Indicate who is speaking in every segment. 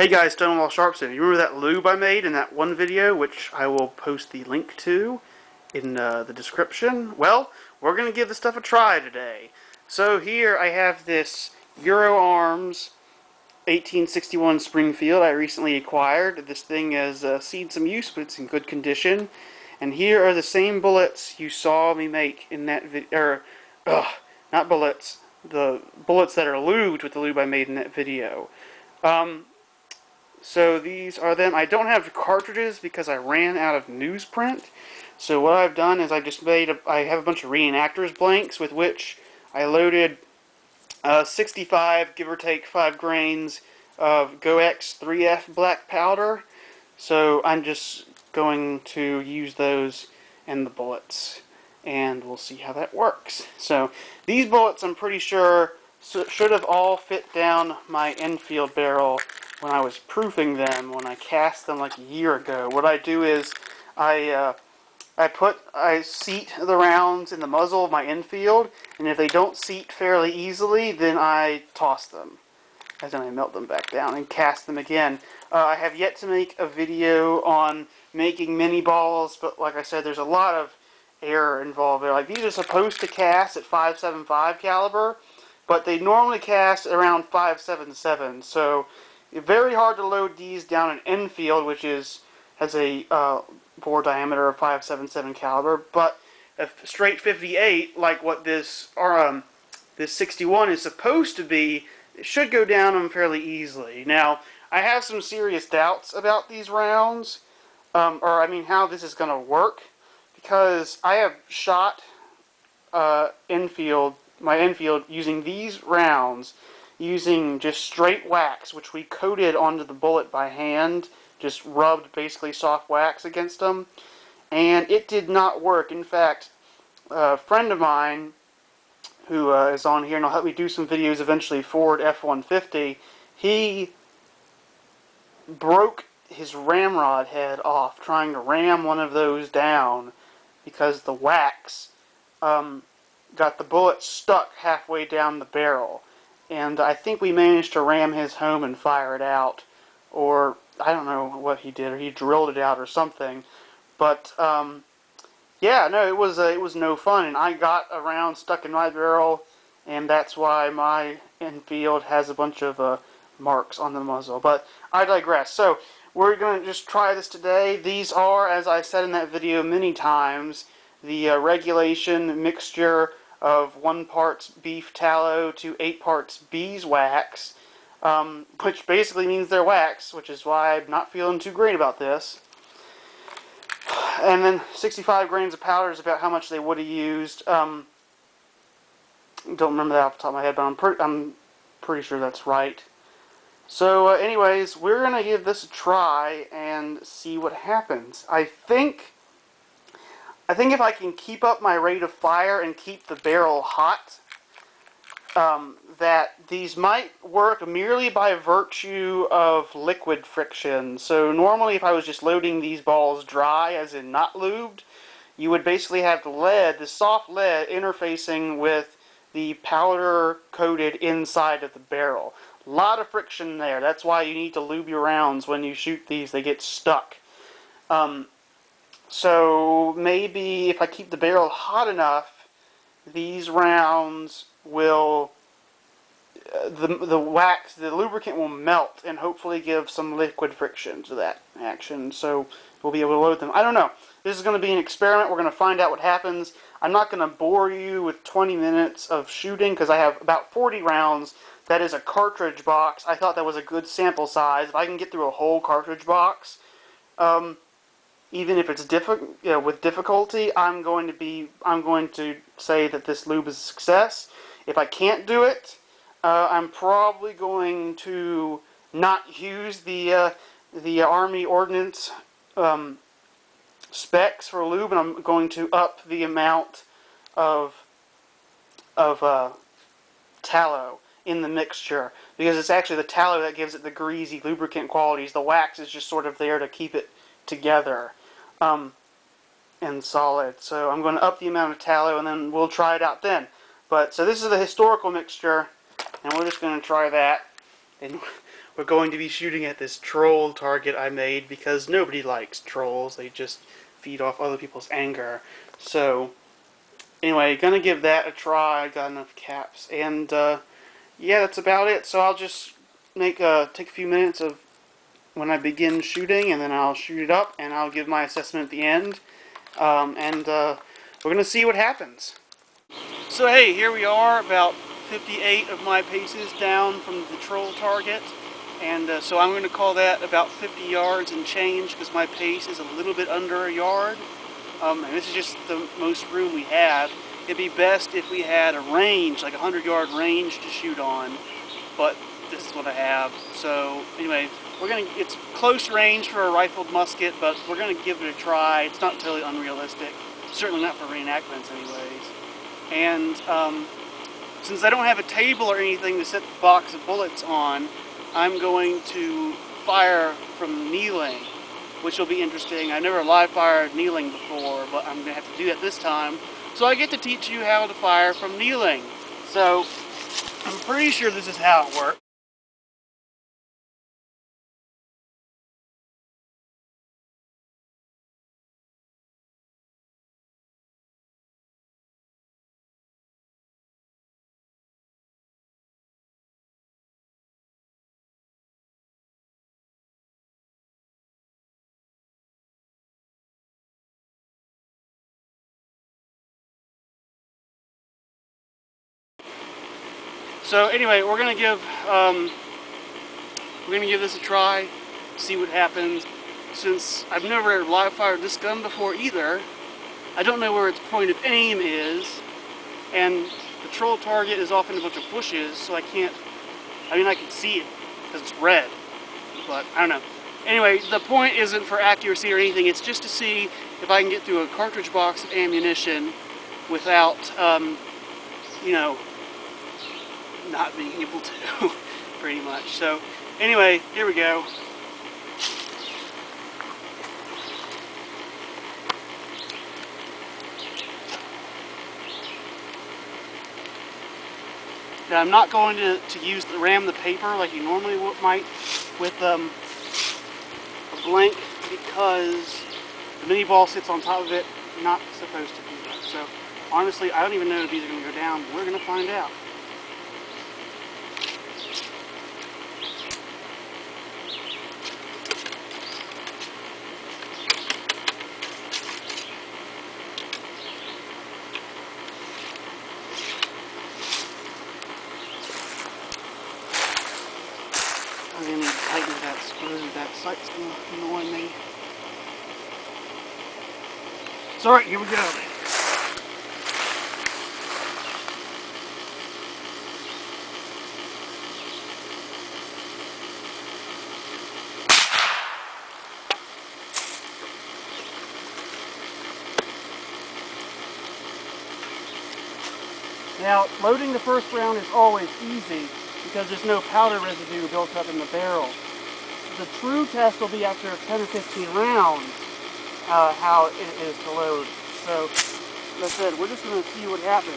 Speaker 1: Hey guys, Stonewall Sharpson. You remember that lube I made in that one video, which I will post the link to in the description? Well, we're going to give this stuff a try today. So here I have this Euro Arms 1861 Springfield I recently acquired. This thing has seen some use, but it's in good condition. And here are the same bullets you saw me make in that video. Not bullets. The bullets that are lubed with the lube I made in that video. So these are them. I don't have cartridges because I ran out of newsprint. So what I've done is I just made I have a bunch of reenactors blanks with which I loaded 65, give or take 5 grains of GoX 3F black powder. So I'm just going to use those and the bullets, and we'll see how that works. So these bullets, I'm pretty sure, should have all fit down my Enfield barrel when I was proofing them, when I cast them like a year ago. What I do is I seat the rounds in the muzzle of my Enfield, and if they don't seat fairly easily, then I toss them, as in I melt them back down and cast them again. I have yet to make a video on making mini balls, but like I said, there's a lot of error involved there. Like, these are supposed to cast at 5.75 caliber, but they normally cast around 5.77, so it's very hard to load these down an Enfield, which has a bore diameter of 5.77 caliber, but a straight 58, like what this 61 is supposed to be, it should go down them fairly easily. Now, I have some serious doubts about these rounds, or I mean how this is going to work, because I have shot my Enfield using these rounds, using just straight wax, which we coated onto the bullet by hand, just rubbed basically soft wax against them, and it did not work. In fact, a friend of mine who is on here and will help me do some videos eventually, Ford F-150, he broke his ramrod head off trying to ram one of those down because the wax got the bullet stuck halfway down the barrel. And I think we managed to ram his home and fire it out, or I don't know what he did, or he drilled it out or something. But yeah, no, it was no fun, and I got a round stuck in my barrel, and that's why my Enfield has a bunch of marks on the muzzle. But I digress. So we're going to just try this today. These are, as I said in that video many times, the regulation mixture of 1 part beef tallow to 8 parts beeswax, which basically means they're wax, which is why I'm not feeling too great about this. And then 65 grains of powder is about how much they would have used. Don't remember that off the top of my head, but I'm pretty sure that's right. So anyways, we're going to give this a try and see what happens. I think if I can keep up my rate of fire and keep the barrel hot, that these might work merely by virtue of liquid friction. So normally if I was just loading these balls dry, as in not lubed, you would basically have the lead, the soft lead, interfacing with the powder coated inside of the barrel. A lot of friction there. That's why you need to lube your rounds when you shoot these. They get stuck. So maybe if I keep the barrel hot enough, these rounds will, the wax, the lubricant will melt and hopefully give some liquid friction to that action. So we'll be able to load them. I don't know. This is going to be an experiment. We're going to find out what happens. I'm not going to bore you with 20 minutes of shooting because I have about 40 rounds. That is a cartridge box. I thought that was a good sample size. If I can get through a whole cartridge box, even if it's with difficulty, I'm going to say that this lube is a success. If I can't do it, I'm probably going to not use the Army Ordnance specs for lube, and I'm going to up the amount of tallow in the mixture, because it's actually the tallow that gives it the greasy lubricant qualities. The wax is just sort of there to keep it together and solid. So I'm going to up the amount of tallow, and then we'll try it out then. But so this is the historical mixture, and we're just going to try that, and we're going to be shooting at this troll target I made because nobody likes trolls. They just feed off other people's anger. So, anyway, gonna give that a try. I got enough caps. And, yeah, that's about it. So I'll just take a few minutes of when I begin shooting, and then I'll shoot it up, and I'll give my assessment at the end. We're going to see what happens. So hey, here we are, about 58 of my paces down from the troll target. And so I'm going to call that about 50 yards and change, because my pace is a little bit under a yard. And this is just the most room we have. It'd be best if we had a range, like a 100-yard range to shoot on, but this is what I have. So anyway, it's close range for a rifled musket, but we're going to give it a try. It's not totally unrealistic. Certainly not for reenactments anyways. And since I don't have a table or anything to set the box of bullets on, I'm going to fire from kneeling, which will be interesting. I never live fired kneeling before, but I'm going to have to do that this time. So I get to teach you how to fire from kneeling. So I'm pretty sure this is how it works. So anyway, we're gonna give this a try, see what happens. Since I've never live fired this gun before either, I don't know where its point of aim is, and the troll target is off in a bunch of bushes, so I can see it because it's red, but I don't know. Anyway, the point isn't for accuracy or anything, it's just to see if I can get through a cartridge box of ammunition without, you know, not being able to, pretty much. So, anyway, here we go. Now, I'm not going to ram the paper like you normally might with a blank, because the mini ball sits on top of it. Not supposed to do that. So, honestly, I don't even know if these are going to go down. We're going to find out. I'm going to need to tighten that screw. That sight's going to annoy me. So, alright, here we go. Now, loading the first round is always easy because there's no powder residue built up in the barrel. The true test will be after 10 or 15 rounds, how it is to load. So, as I said, we're just going to see what happens.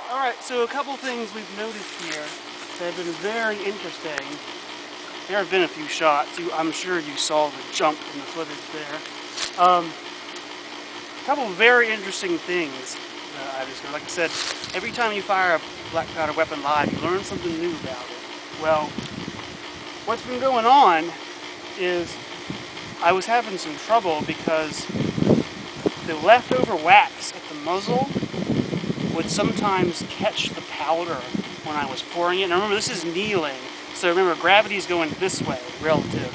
Speaker 1: Alright, so a couple things we've noticed here that have been very interesting. There have been a few shots. I'm sure you saw the jump in the footage there. A couple of very interesting things I discovered. Like I said, every time you fire a black powder weapon live, you learn something new about it. Well, what's been going on is I was having some trouble because the leftover wax at the muzzle would sometimes catch the powder when I was pouring it. And remember, this is kneeling, so remember, gravity's going this way, relative.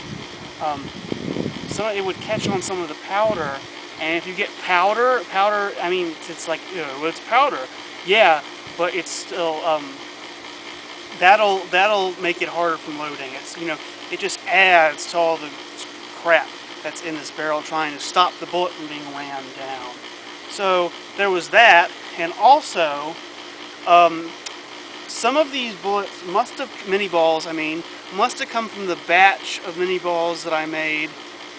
Speaker 1: So it would catch on some of the powder, and if you get powder, I mean, it's like, well, it's powder. Yeah, but it's still, that'll make it harder from loading. It's, it just adds to all the crap that's in this barrel trying to stop the bullet from being rammed down. So there was that, and also some of these bullets mini balls, must have come from the batch of mini balls that I made,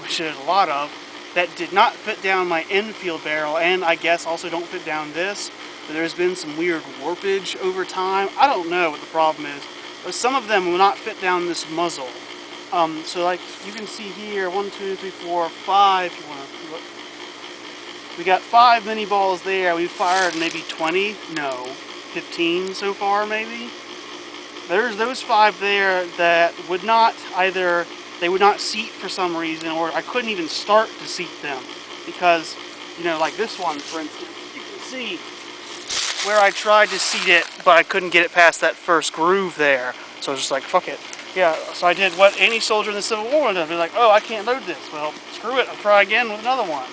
Speaker 1: which there's a lot of, that did not fit down my infield barrel, and I guess also don't fit down this. But there's been some weird warpage over time. I don't know what the problem is, but some of them will not fit down this muzzle. So like you can see here, 1, 2, 3, 4, 5, if you want to look. We got 5 mini balls there. We've fired maybe 20, no, 15 so far maybe. There's those 5 there that would not either, they would not seat for some reason, or I couldn't even start to seat them because, you know, like this one for instance, you can see where I tried to seat it, but I couldn't get it past that first groove there. So I was just like, fuck it. Yeah, so I did what any soldier in the Civil War would have. Be like, oh, I can't load this. Well, screw it. I'll try again with another one.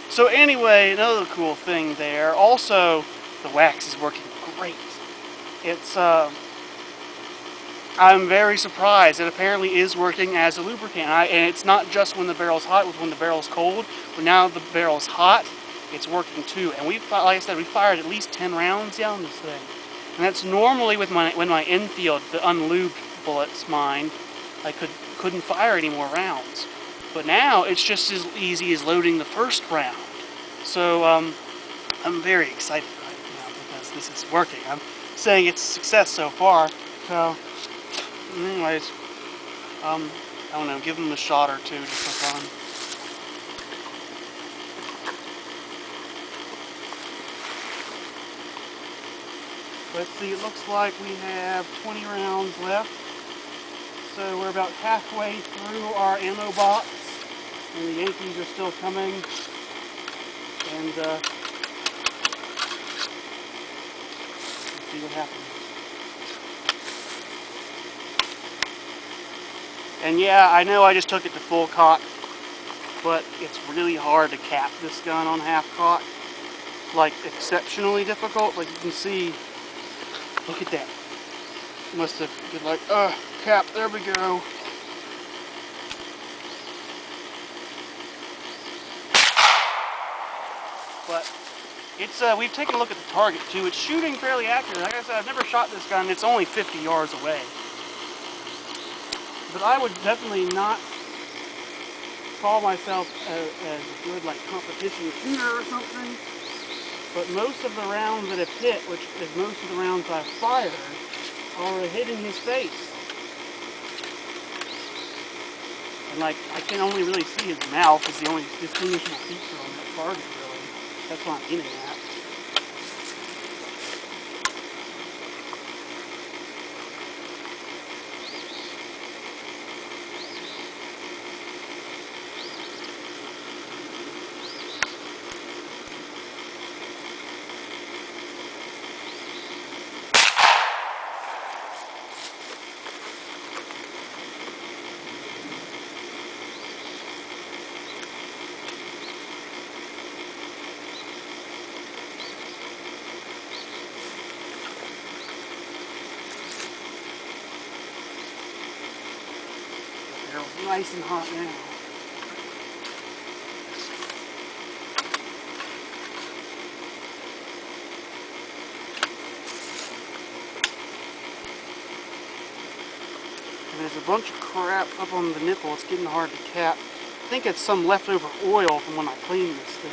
Speaker 1: So anyway, another cool thing there. Also, the wax is working great. It's, I'm very surprised. It apparently is working as a lubricant. And it's not just when the barrel's hot, it's when the barrel's cold. But now the barrel's hot, it's working too. And like I said, we fired at least 10 rounds down this thing. And that's normally with when my infield, the unlubed bullets, mine, I couldn't fire any more rounds. But now it's just as easy as loading the first round. So I'm very excited right now because this is working. I'm saying it's a success so far. So anyways, I don't know, give them a shot or two just for fun. Let's see, it looks like we have 20 rounds left. So we're about halfway through our ammo box. And the Yankees are still coming. And let's see what happens. And yeah, I know I just took it to full cock, but it's really hard to cap this gun on half cock. Like, exceptionally difficult. Like you can see, look at that. Must have been like, cap, there we go. But it's, we've taken a look at the target too. It's shooting fairly accurate. Like I said, I've never shot this gun. It's only 50 yards away. But I would definitely not call myself as a good like competition shooter or something. But most of the rounds that have hit, which is most of the rounds I've fired, are hitting his face. And like, I can only really see his mouth is the only distinguishable feature on that target, really. That's what I'm aiming at. Nice and hot now. And there's a bunch of crap up on the nipple. It's getting hard to cap. I think it's some leftover oil from when I cleaned this thing.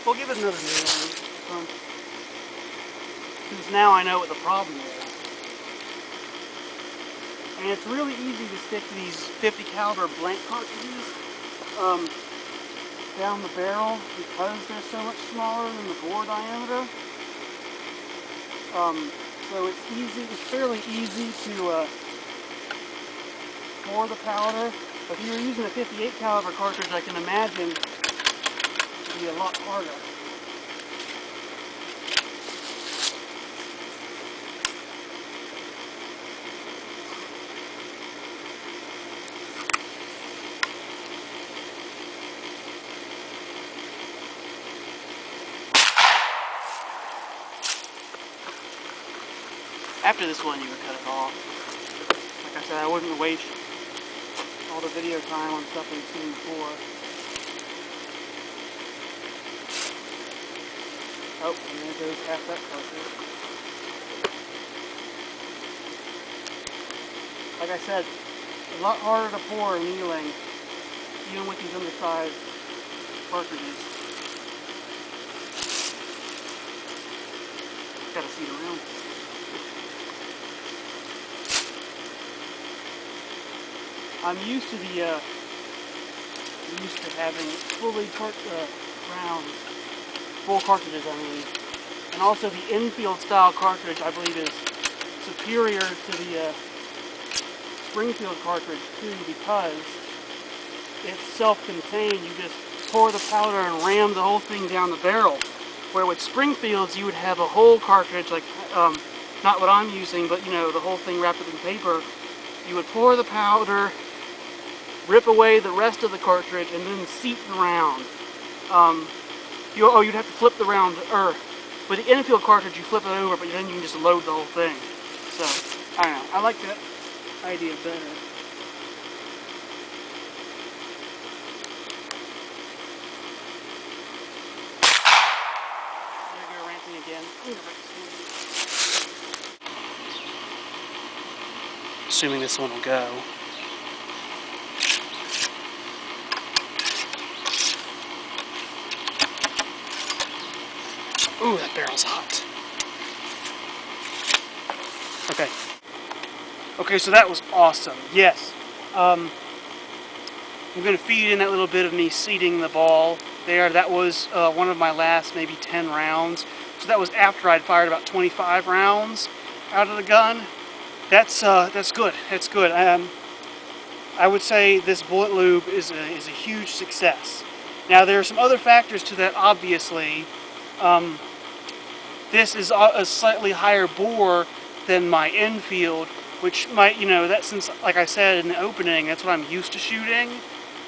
Speaker 1: We'll give it another nail. Because now I know what the problem is. And it's really easy to stick these 50 caliber blank cartridges down the barrel because they're so much smaller than the bore diameter. So it's easy, it's fairly easy to pour the powder. But if you were using a 58 caliber cartridge, I can imagine be a lot harder. After this one, you can cut it off. Like I said, I wouldn't waste all the video time on stuff we've seen before. Oh, and there goes half that cartridge. Like I said, a lot harder to pour kneeling, even with these undersized cartridges. Gotta see it around. I'm used to having fully rounds, full cartridges, I mean. And also the infield style cartridge, I believe, is superior to the Springfield cartridge too, because it's self-contained. You just pour the powder and ram the whole thing down the barrel. Where with Springfields, you would have a whole cartridge, like not what I'm using, but you know, the whole thing wrapped up in paper. You would pour the powder, rip away the rest of the cartridge, and then seat the round. You'd have to flip the round, or with the infield cartridge, you flip it over, but then you can just load the whole thing. So, I don't know. I like that idea better. There we go, ramping again. Assuming this one will go. Ooh, that barrel's hot. Okay. Okay, so that was awesome. Yes. I'm going to feed in that little bit of me seating the ball there. That was one of my last maybe 10 rounds. So that was after I'd fired about 25 rounds out of the gun. That's good. That's good. I would say this bullet lube is a huge success. Now there are some other factors to that, obviously. This is a slightly higher bore than my infield, which might, you know, that since, like I said in the opening, that's what I'm used to shooting,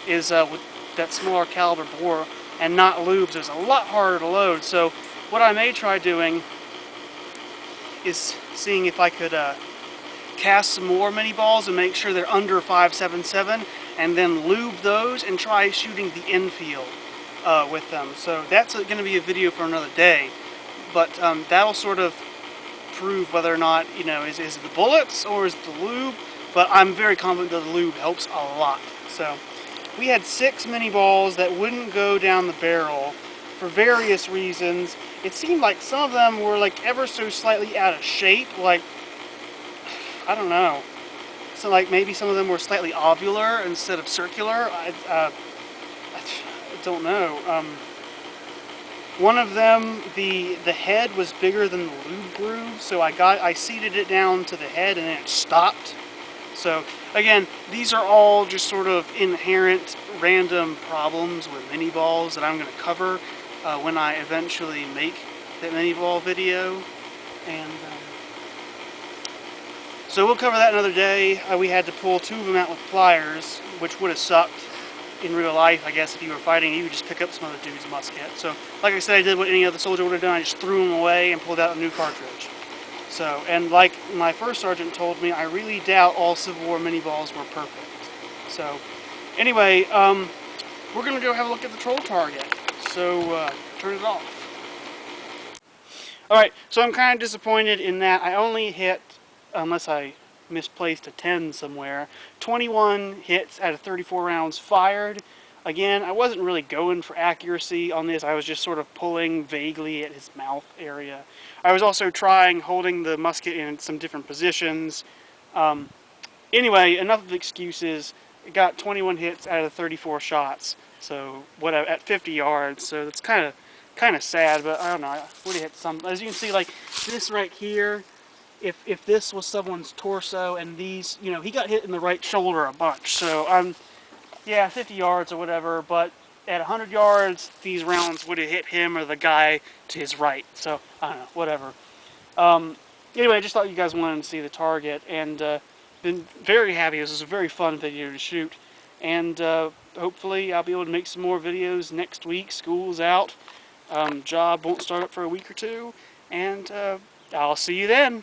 Speaker 1: is with that smaller caliber bore, and not lubes. It's a lot harder to load. So what I may try doing is seeing if I could cast some more mini balls and make sure they're under 5.77, and then lube those and try shooting the infield with them. So that's going to be a video for another day. But that'll sort of prove whether or not, you know, is it the bullets or is it the lube. But I'm very confident that the lube helps a lot. So we had 6 mini balls that wouldn't go down the barrel for various reasons. It seemed like some of them were like ever so slightly out of shape. Like, I don't know. So like maybe some of them were slightly ovular instead of circular. I don't know. One of them, the head was bigger than the lube groove, so I seated it down to the head and then it stopped. So again, these are all just sort of inherent random problems with mini balls that I'm going to cover when I eventually make that mini ball video. And so we'll cover that another day. We had to pull 2 of them out with pliers, which would have sucked. In real life, I guess, if you were fighting, you would just pick up some other dude's musket. So, like I said, I did what any other soldier would have done. I just threw them away and pulled out a new cartridge. So, and like my first sergeant told me, I really doubt all Civil War mini balls were perfect. So, anyway, we're going to go have a look at the troll target. So, turn it off. Alright, so I'm kind of disappointed in that I only hit, unless I misplaced a 10 somewhere, 21 hits out of 34 rounds fired. Again, I wasn't really going for accuracy on this. I was just sort of pulling vaguely at his mouth area. I was also trying holding the musket in some different positions. Anyway, enough of excuses. It got 21 hits out of 34 shots. So at 50 yards. So that's kind of sad, but I don't know. I would have hit some. As you can see, like this right here. If this was someone's torso and these, you know, he got hit in the right shoulder a bunch. So, yeah, 50 yards or whatever, but at 100 yards, these rounds would have hit him or the guy to his right. So, I don't know, whatever. Anyway, I just thought you guys wanted to see the target, and been very happy. This was a very fun video to shoot. And hopefully I'll be able to make some more videos next week. School's out. Job won't start up for a week or two. And I'll see you then.